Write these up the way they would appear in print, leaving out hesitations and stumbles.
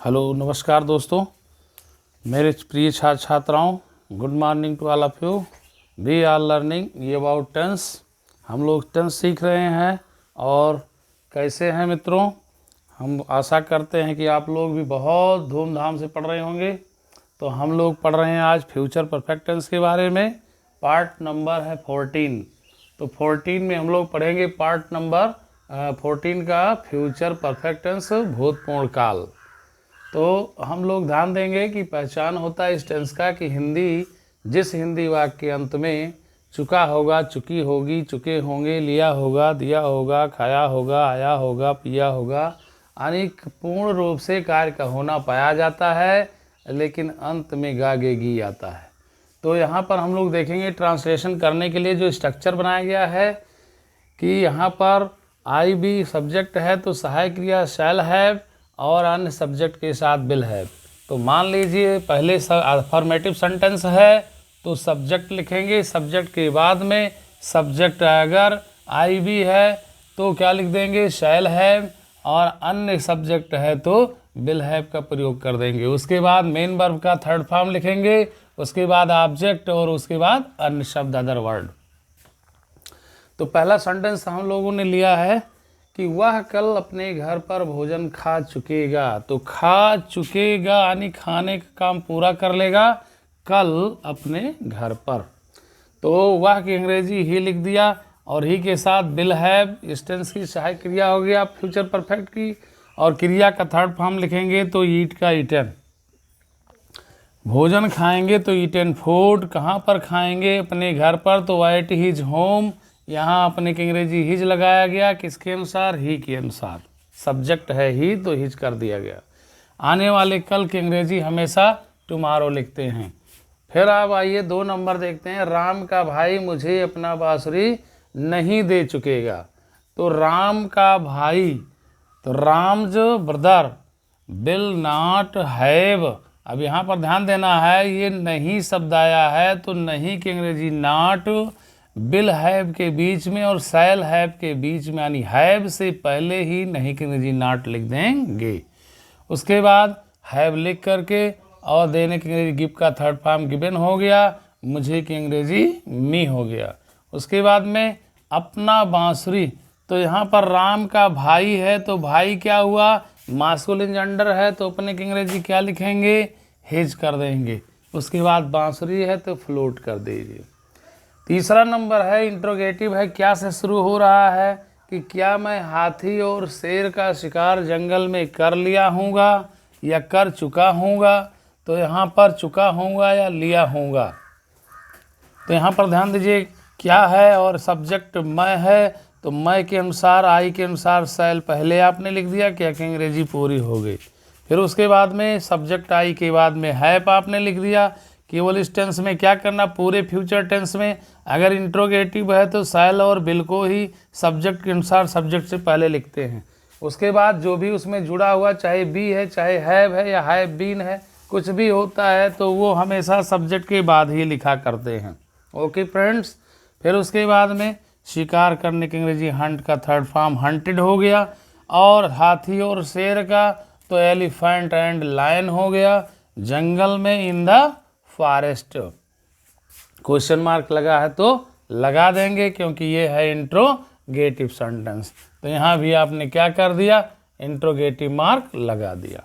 Hello नमस्कार दोस्तों, मेरे प्रिय छात्र छात्राओं, good morning to all of you. We are learning ये अबाउट टेंस। हम लोग टेंस सीख रहे हैं। और कैसे हैं मित्रों? हम आशा करते हैं कि आप लोग भी बहुत धूमधाम से पढ़ रहे होंगे। तो हम लोग पढ़ रहे हैं आज फ्यूचर परफेक्ट टेंस के बारे में। पार्ट नंबर है 14। तो 14 में हम लोग पढ़ेंगे पार्ट नंबर 14 का फ्यूचर परफेक्ट टेंस, भूतपूर्ण काल। तो हम लोग ध्यान देंगे कि पहचान होता है इस टेंस का कि जिस हिंदी वाक्य के अंत में चुका होगा, चुकी होगी, चुके होंगे, लिया होगा, दिया होगा, खाया होगा, आया होगा, पिया होगा, यानी पूर्ण रूप से कार्य का होना पाया जाता है, लेकिन अंत में गागेगी आता है। तो यहाँ पर हम लोग देखेंगे ट्रांसलेशन करने के लिए जो स्ट्रक्चर बनाया गया है कि यहाँ पर आई बी सब्जेक्ट है तो सहायक क्रिया शैल हैव और अन्य सब्जेक्ट के साथ विल हैव। तो मान लीजिए पहले अफर्मेटिव सेंटेंस है तो सब्जेक्ट लिखेंगे, सब्जेक्ट के बाद में सब्जेक्ट अगर आई बी है तो क्या लिख देंगे, शैल हैव, और अन्य सब्जेक्ट है तो विल हैव का प्रयोग कर देंगे। उसके बाद मेन वर्ब का थर्ड फॉर्म लिखेंगे, उसके बाद ऑब्जेक्ट और उसके बाद अन्य शब्द, अदर वर्ड। तो पहला सेंटेंस हम लोगों ने लिया है कि वह कल अपने घर पर भोजन खा चुकेगा। तो खा चुकेगा यानी खाने का काम पूरा कर लेगा कल अपने घर पर। तो वह की अंग्रेजी ही लिख दिया और ही के साथ विल हैव इस टेंस की सहायक क्रिया हो गया फ्यूचर परफेक्ट की। और क्रिया का थर्ड फॉर्म लिखेंगे तो ईट का ईटन। भोजन खाएंगे तो ईटन फूड। कहाँ पर खाएंगे? अपने घर पर, तो एट हिज होम। यहाँ अपने की अंग्रेजी हिज लगाया गया, किसके अनुसार? ही के अनुसार। सब्जेक्ट है ही तो हिज कर दिया गया। आने वाले कल की अंग्रेजी हमेशा टुमारो लिखते हैं। फिर आप आइए 2 नंबर देखते हैं। राम का भाई मुझे अपना बांसुरी नहीं दे चुकेगा। तो राम का भाई, तो Ram's brother will not have. अब यहाँ पर ध्यान देना है, ये नहीं शब्द आया है तो नहीं की अंग्रेजी नॉट, विल हैव के बीच में और शैल हैव के बीच में, यानी हैव से पहले ही नहीं की अंग्रेजी नॉट लिख देंगे। उसके बाद हैव लिख करके और देने की अंग्रेजी गिव का थर्ड फॉर्म गिवन हो गया, मुझे की अंग्रेजी मी हो गया। उसके बाद में अपना बांसुरी, तो यहाँ पर राम का भाई है तो भाई क्या हुआ? मास्कुलिन जेंडर है तो अपने की अंग्रेजी क्या लिखेंगे? हिज कर देंगे। उसके बाद बांसुरी है तो फ्लूट कर दीजिए। तीसरा नंबर है इंट्रोगेटिव है, क्या से शुरू हो रहा है कि क्या मैं हाथी और शेर का शिकार जंगल में कर लिया हूँगा या कर चुका हूँगा। तो यहाँ पर चुका हूँगा या लिया हूँगा। तो यहाँ पर ध्यान दीजिए क्या है और सब्जेक्ट मैं है तो मैं के अनुसार, आई के अनुसार शैल पहले आपने लिख दिया, क्या कि अंग्रेजी पूरी हो गई। फिर उसके बाद में सब्जेक्ट आई के बाद में हैव आपने लिख दिया। केवल इस टेंस में क्या करना, पूरे फ्यूचर टेंस में अगर इंट्रोगेटिव है तो शैल और विल को ही सब्जेक्ट के अनुसार सब्जेक्ट से पहले लिखते हैं। उसके बाद जो भी उसमें जुड़ा हुआ, चाहे बी है, चाहे हैव है या हैव बीन है, कुछ भी होता है तो वो हमेशा सब्जेक्ट के बाद ही लिखा करते हैं। Okay friends. फिर उसके बाद में शिकार करने की अंग्रेजी हंट का थर्ड फॉर्म हंटेड हो गया। और हाथी और शेर का तो एलिफेंट एंड लायन हो गया। जंगल में in the forest. Question mark लगा है तो लगा देंगे क्योंकि ये है इंट्रोगेटिव सेंटेंस। तो यहाँ भी आपने क्या कर दिया, इंट्रोगेटिव मार्क लगा दिया।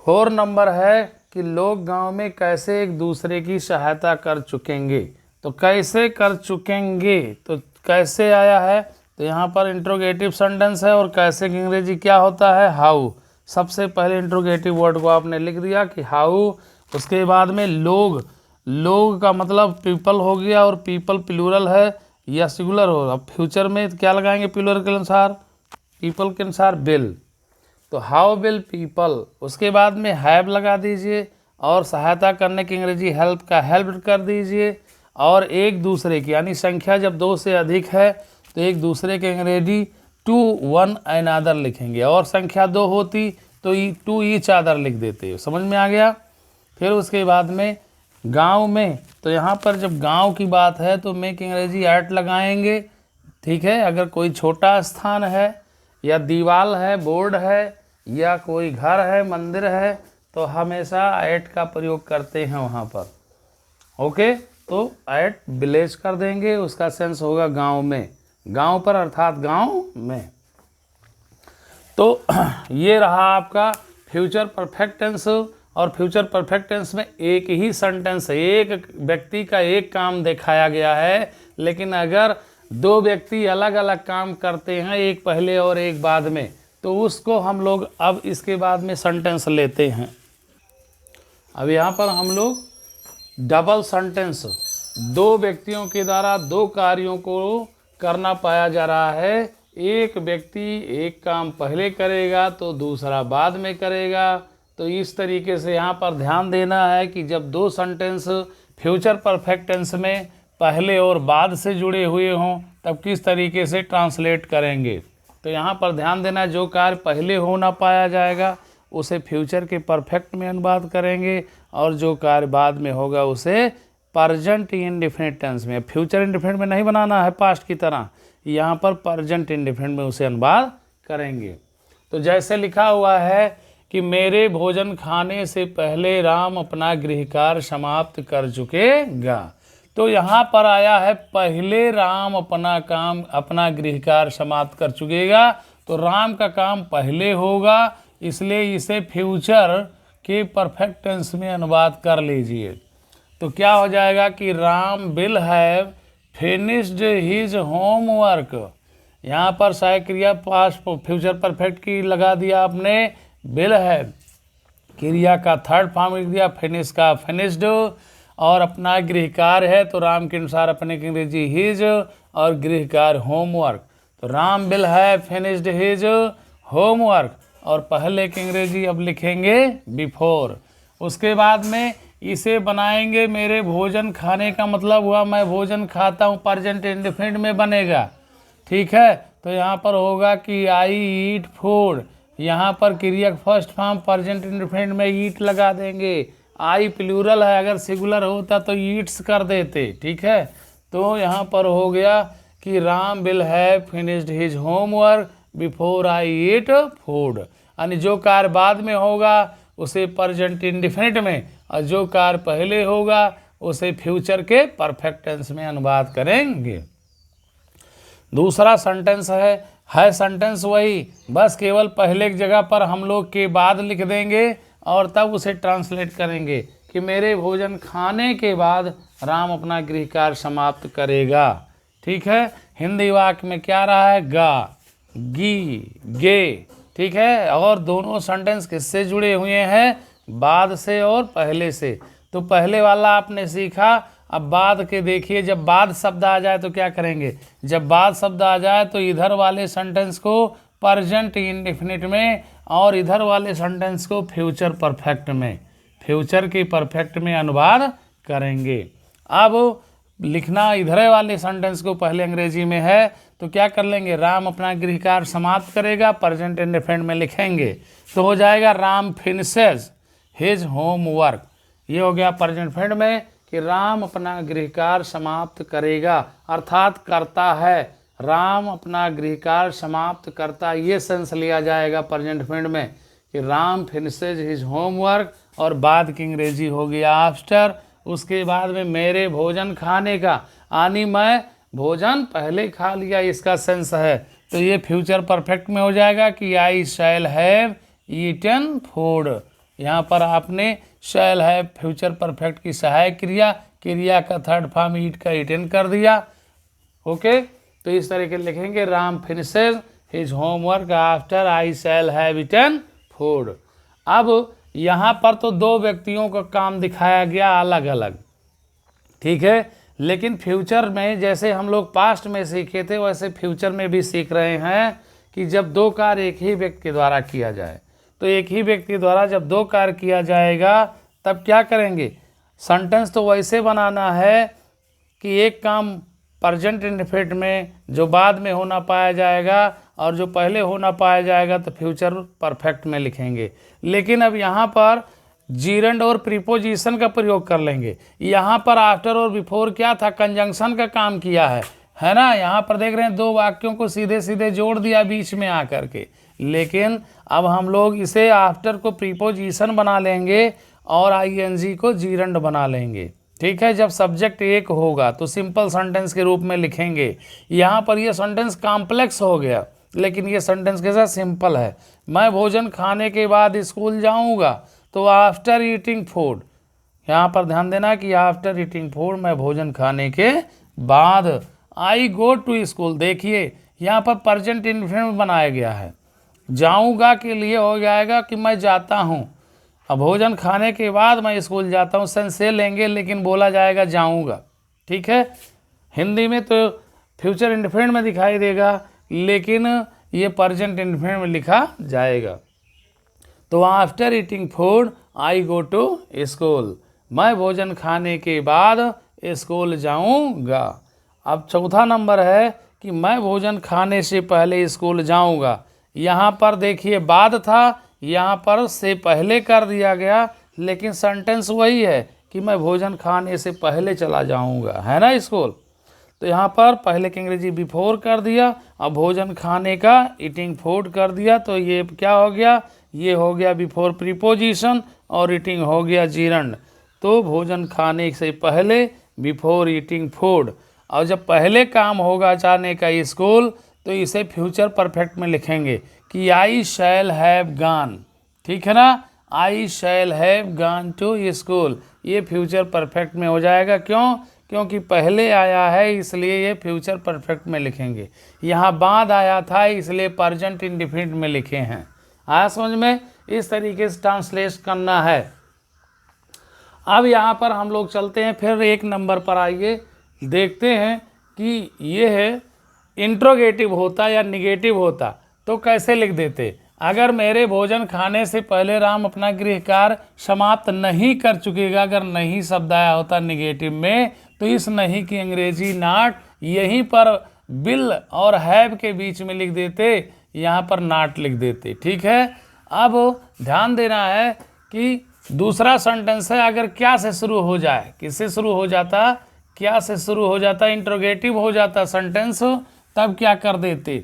4 नंबर है कि लोग गांव में कैसे एक दूसरे की सहायता कर चुकेंगे। तो कैसे कर चुकेंगे, तो कैसे आया है तो यहाँ पर इंट्रोगेटिव सेंटेंस है और कैसे की अंग्रेजी क्या होता है? हाउ। सबसे पहले इंट्रोगेटिव वर्ड को आपने लिख दिया कि हाउ। उसके बाद में लोग, लोग का मतलब पीपल हो गया और पीपल प्लूरल है या सिंगुलर हो। अब फ्यूचर में क्या लगाएंगे प्लूरल के अनुसार? पीपल के अनुसार विल। तो हाउ विल पीपल। उसके बाद में हैव लगा दीजिए और सहायता करने की अंग्रेजी हेल्प का हेल्प कर दीजिए। और एक दूसरे की, यानी संख्या जब 2 से अधिक है तो एक दूसरे के अंग्रेजी टू वन अनदर लिखेंगे, और संख्या 2 होती तो टू ईच अदर लिख देते। समझ में आ गया। फिर उसके बाद में गांव में, तो यहाँ पर जब गांव की बात है तो में की अंग्रेजी एट लगाएंगे। ठीक है। अगर कोई छोटा स्थान है या दीवार है, बोर्ड है या कोई घर है, मंदिर है, तो हमेशा एट का प्रयोग करते हैं वहाँ पर। ओके, तो एट विलेज कर देंगे, उसका सेंस होगा गांव में, गांव पर अर्थात गांव में। तो ये रहा आपका फ्यूचर परफेक्ट टेंस। और फ्यूचर परफेक्ट टेंस में एक ही सेंटेंस, एक व्यक्ति का एक काम दिखाया गया है, लेकिन अगर दो व्यक्ति अलग अलग काम करते हैं, एक पहले और एक बाद में, तो उसको हम लोग अब इसके बाद में सेंटेंस लेते हैं। अब यहाँ पर हम लोग डबल सेंटेंस, दो व्यक्तियों के द्वारा दो कार्यों को करना पाया जा रहा है। एक व्यक्ति एक काम पहले करेगा तो दूसरा बाद में करेगा। तो इस तरीके से यहाँ पर ध्यान देना है कि जब दो सेंटेंस फ्यूचर परफेक्ट टेंस में पहले और बाद से जुड़े हुए हों, तब किस तरीके से ट्रांसलेट करेंगे। तो यहाँ पर ध्यान देना, जो कार्य पहले हो ना पाया जाएगा उसे फ्यूचर के परफेक्ट में अनुवाद करेंगे, और जो कार्य बाद में होगा उसे प्रेजेंट इंडेफिनिट टेंस में, फ्यूचर इंडेफिनिट में नहीं बनाना है पास्ट की तरह, यहाँ पर प्रेजेंट इंडेफिनिट में उसे अनुवाद करेंगे। तो जैसे लिखा हुआ है कि मेरे भोजन खाने से पहले राम अपना गृह कार्य समाप्त कर चुकेगा। तो यहाँ पर आया है पहले राम अपना गृह कार्य समाप्त कर चुकेगा, तो राम का काम पहले होगा, इसलिए इसे फ्यूचर के परफेक्ट टेंस में अनुवाद कर लीजिए। तो क्या हो जाएगा कि Ram will have finished his homework. यहाँ पर सहायक क्रिया पास्ट फ्यूचर परफेक्ट की लगा दिया आपने, विल हैव क्रिया का थर्ड फॉर्म लिख दिया, फिनिश का फिनिश्ड, और अपना गृह कार्य है तो राम के अनुसार अपने की अंग्रेजी हिज और गृह कार्य होमवर्क। तो Ram will have finished his homework, और पहले की अंग्रेजी अब लिखेंगे बिफोर। उसके बाद में इसे बनाएंगे मेरे भोजन खाने का मतलब हुआ मैं भोजन खाता हूँ, प्रेजेंट इंडेफिनिट में बनेगा। ठीक है, तो यहाँ पर होगा कि आई ईट फूड, यहाँ पर क्रिया फर्स्ट फॉर्म प्रेजेंट इंडेफिनिट में ईट लगा देंगे। आई प्लूरल है, अगर सिंगुलर होता तो ईट्स कर देते। ठीक है, तो यहाँ पर हो गया कि Ram will have finished his homework before I eat food, यानी जो कार्य बाद में होगा उसे प्रेजेंट इंडेफिनिट में, और जो कार्य पहले होगा उसे फ्यूचर के परफेक्ट टेंस में अनुवाद करेंगे। दूसरा सेंटेंस है सेंटेंस वही, बस केवल पहले की जगह पर हम लोग के बाद लिख देंगे और तब उसे ट्रांसलेट करेंगे कि मेरे भोजन खाने के बाद राम अपना गृह कार्य समाप्त करेगा। ठीक है, हिंदी वाक्य में क्या रहा है, गा, गी, गे। ठीक है, और दोनों सेंटेंस किससे जुड़े हुए हैं, बाद से और पहले से। तो पहले वाला आपने सीखा, अब बाद के देखिए, जब बाद शब्द आ जाए तो क्या करेंगे, जब बाद शब्द आ जाए तो इधर वाले सेंटेंस को प्रेजेंट इंडेफिनिट में और इधर वाले सेंटेंस को फ्यूचर परफेक्ट में, फ्यूचर के परफेक्ट में अनुवाद करेंगे। अब लिखना इधर वाले सेंटेंस को पहले अंग्रेजी में है तो क्या कर लेंगे, राम अपना गृह कार्य समाप्त करेगा, प्रेजेंट इंडेफिनिट में लिखेंगे तो हो जाएगा राम फिनिशेज हिज होमवर्क। ये हो गया प्रेजेंट इंडेफिनिट में कि राम अपना गृह कार्य समाप्त करेगा, अर्थात करता है, राम अपना गृह कार्य समाप्त करता, ये सेंस लिया जाएगा प्रेजेंट इंडेफिनिट में कि राम फिनिशेज हिज होमवर्क, और बाद की अंग्रेजी हो गया आफ्टर। उसके बाद में मेरे भोजन खाने का, यानी मैं भोजन पहले खा लिया, इसका सेंस है, तो ये फ्यूचर परफेक्ट में हो जाएगा कि आई शैल हैव ईटन फूड। यहाँ पर आपने शैल हैव फ्यूचर परफेक्ट की सहायक क्रिया, क्रिया का थर्ड फॉर्म ईट का ईटन कर दिया। ओके, तो इस तरीके लिखेंगे Ram finishes his homework after I shall have eaten food. अब यहाँ पर तो दो व्यक्तियों का काम दिखाया गया अलग अलग, ठीक है, लेकिन फ्यूचर में जैसे हम लोग पास्ट में सीखे थे वैसे फ्यूचर में भी सीख रहे हैं कि जब दो कार्य एक ही व्यक्ति के द्वारा किया जाए, तो एक ही व्यक्ति द्वारा जब दो कार्य किया जाएगा तब क्या करेंगे, सेंटेंस तो वैसे बनाना है कि एक काम प्रेजेंट इंडेफिनिट में जो बाद में होना पाया जाएगा और जो पहले होना पाया जाएगा तो फ्यूचर परफेक्ट में लिखेंगे। लेकिन अब यहाँ पर जीरेंड और प्रीपोजिशन का प्रयोग कर लेंगे। यहाँ पर आफ्टर और बिफोर क्या था, कंजंक्शन का काम किया है ना। यहाँ पर देख रहे हैं दो वाक्यों को सीधे सीधे जोड़ दिया बीच में आकर के, लेकिन अब हम लोग इसे आफ्टर को प्रीपोजिशन बना लेंगे और आईएनजी को जीरंड बना लेंगे। ठीक है, जब सब्जेक्ट एक होगा तो सिंपल सेंटेंस के रूप में लिखेंगे। यहाँ पर ये सेंटेंस कॉम्प्लेक्स हो गया, लेकिन ये सेंटेंस कैसा सिंपल है। मैं भोजन खाने के बाद स्कूल जाऊँगा, तो आफ्टर ईटिंग फूड, यहाँ पर ध्यान देना कि आफ्टर ईटिंग फूड, मैं भोजन खाने के बाद, आई गो टू स्कूल। देखिए यहाँ पर प्रेजेंट इनफिनिट बनाया गया है। जाऊँगा के लिए हो जाएगा कि मैं जाता हूँ, अब भोजन खाने के बाद मैं स्कूल जाता हूँ, सेंस से लेंगे लेकिन बोला जाएगा जाऊँगा। ठीक है, हिंदी में तो फ्यूचर इंडेफिनिट में दिखाई देगा, लेकिन ये प्रेजेंट इंडेफिनिट में लिखा जाएगा। तो after eating food I go to school, मैं भोजन खाने के बाद स्कूल जाऊँगा। अब चौथा नंबर है कि मैं भोजन खाने से पहले स्कूल जाऊँगा। यहाँ पर देखिए बाद था, यहाँ पर से पहले कर दिया गया, लेकिन सेंटेंस वही है कि मैं भोजन खाने से पहले चला जाऊँगा, है ना स्कूल। तो यहाँ पर पहले की अंग्रेजी बिफोर कर दिया, अब भोजन खाने का ईटिंग फूड कर दिया, तो ये क्या हो गया, ये हो गया बिफोर प्रीपोजिशन और ईटिंग हो गया जीरंड। तो भोजन खाने से पहले बिफोर ईटिंग फूड। और जब पहले काम होगा जाने का स्कूल, तो इसे फ्यूचर परफेक्ट में लिखेंगे कि आई शैल हैव गॉन। ठीक है ना, I shall have gone to school, ये फ्यूचर परफेक्ट में हो जाएगा। क्यों? क्योंकि पहले आया है इसलिए ये फ्यूचर परफेक्ट में लिखेंगे। यहाँ बाद आया था इसलिए प्रेजेंट इंडेफिनिट में लिखे हैं। आया समझ में? इस तरीके से ट्रांसलेट करना है। अब यहाँ पर हम लोग चलते हैं फिर एक नंबर पर, आइए देखते हैं कि ये है इंट्रोगेटिव होता या निगेटिव होता तो कैसे लिख देते। अगर मेरे भोजन खाने से पहले राम अपना गृह कार्य समाप्त नहीं कर चुकेगा, अगर नहीं शब्द आया होता निगेटिव में, तो इस नहीं की अंग्रेजी नॉट, यहीं पर विल और हैव के बीच में लिख देते, यहाँ पर नॉट लिख देते। ठीक है, अब ध्यान देना है कि दूसरा सेंटेंस है, अगर क्या से शुरू हो जाए, किससे शुरू हो जाता, क्या से शुरू हो जाता, इंट्रोगेटिव हो जाता सेंटेंस, तब क्या कर देते।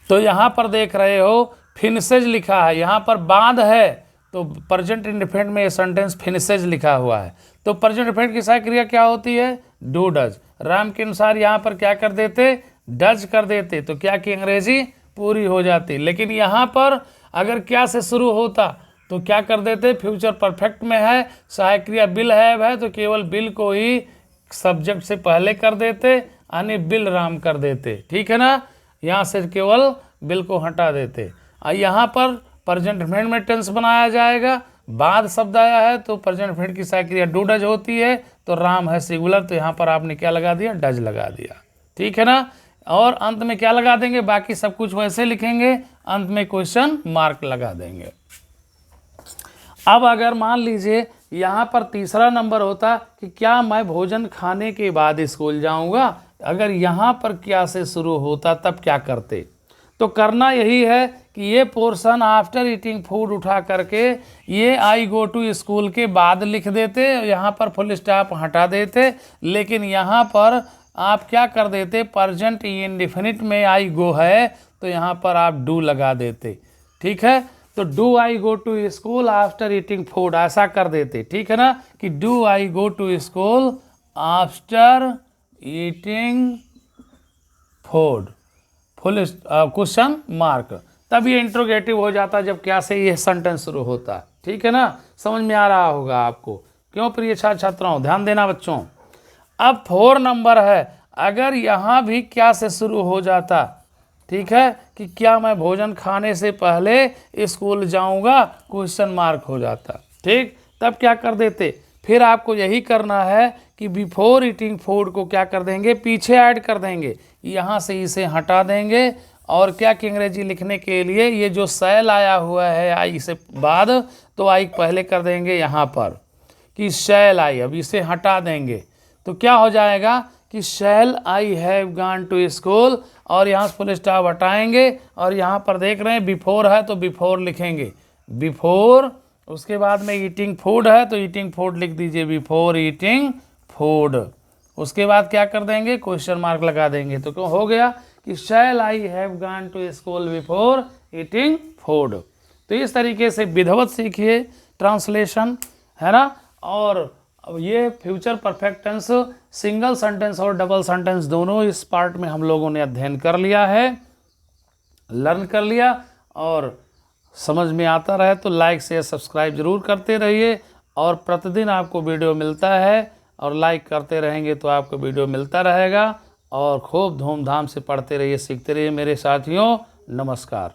तो यहाँ पर देख रहे हो फिनिशेज लिखा है, यहाँ पर बाद है तो प्रेजेंट इंडेफिनिट में ये सेंटेंस फिनिशेज लिखा हुआ है। तो प्रेजेंट इंडेफिनिट की सहायक क्रिया क्या होती है, डू डज। राम के अनुसार यहाँ पर क्या कर देते, डज कर देते, तो क्या की अंग्रेजी पूरी हो जाती। लेकिन यहाँ पर अगर क्या से शुरू होता तो क्या कर देते, फ्यूचर परफेक्ट में है, सहायक क्रिया विल हैव है, तो केवल विल को ही सब्जेक्ट से पहले कर देते, यानी विल राम कर देते। ठीक है ना, यहाँ से केवल विल को हटा देते। यहाँ पर प्रेजेंट इंडेफिनिट में टेंस बनाया जाएगा, बाद शब्द आया है तो प्रेजेंट इंडेफिनिट की सहायक क्रिया डू डज होती है, तो राम है सिंगुलर, तो यहाँ पर आपने क्या लगा दिया, डज लगा दिया। ठीक है ना, और अंत में क्या लगा देंगे, बाकी सब कुछ वैसे लिखेंगे, अंत में क्वेश्चन मार्क लगा देंगे। अब अगर मान लीजिए यहाँ पर तीसरा नंबर होता कि क्या मैं भोजन खाने के बाद स्कूल जाऊँगा, अगर यहाँ पर क्या से शुरू होता तब क्या करते। तो करना यही है कि ये पोर्शन आफ्टर ईटिंग फूड उठा करके ये आई गो टू स्कूल के बाद लिख देते, यहाँ पर फुल स्टॉप हटा देते, लेकिन यहाँ पर आप क्या कर देते, प्रेजेंट इंडेफिनिट में आई गो है तो यहाँ पर आप डू लगा देते। ठीक है, तो do I go to school after eating food, ऐसा कर देते। ठीक है ना, कि do I go to school after eating food, full question mark, तब ये इंट्रोगेटिव हो जाता जब क्या से ये सेंटेंस शुरू होता। ठीक है ना, समझ में आ रहा होगा आपको। क्यों प्रिय छात्र छात्राओं, ध्यान देना बच्चों। अब 4 नंबर है, अगर यहाँ भी क्या से शुरू हो जाता, ठीक है, कि क्या मैं भोजन खाने से पहले स्कूल जाऊँगा, क्वेश्चन मार्क हो जाता। ठीक, तब क्या कर देते, फिर आपको यही करना है कि बिफोर ईटिंग फूड को क्या कर देंगे, पीछे ऐड कर देंगे, यहाँ से इसे हटा देंगे, और क्या की अंग्रेजी लिखने के लिए ये जो शैल आया हुआ है आई से बाद, तो आई पहले कर देंगे यहाँ पर कि शैल आई, अब इसे हटा देंगे, तो क्या हो जाएगा कि shall I have gone to school, और यहाँ से फुल स्टॉप हटाएंगे, और यहाँ पर देख रहे हैं बिफोर है तो बिफोर लिखेंगे, बिफोर, उसके बाद में ईटिंग फूड है तो ईटिंग फूड लिख दीजिए, बिफोर ईटिंग फूड। उसके बाद क्या कर देंगे, क्वेश्चन मार्क लगा देंगे। तो क्यों हो गया कि shall I have gone to school before eating food. तो इस तरीके से विधिवत सीखिए ट्रांसलेशन, है ना। और ये future perfect tense single sentence और डबल सेंटेंस दोनों इस पार्ट में हम लोगों ने अध्ययन कर लिया है, लर्न कर लिया। और समझ में आता रहे तो लाइक शेयर सब्सक्राइब जरूर करते रहिए। और प्रतिदिन आपको वीडियो मिलता है और लाइक करते रहेंगे तो आपको वीडियो मिलता रहेगा। और खूब धूमधाम से पढ़ते रहिए, सीखते रहिए मेरे साथियों। नमस्कार।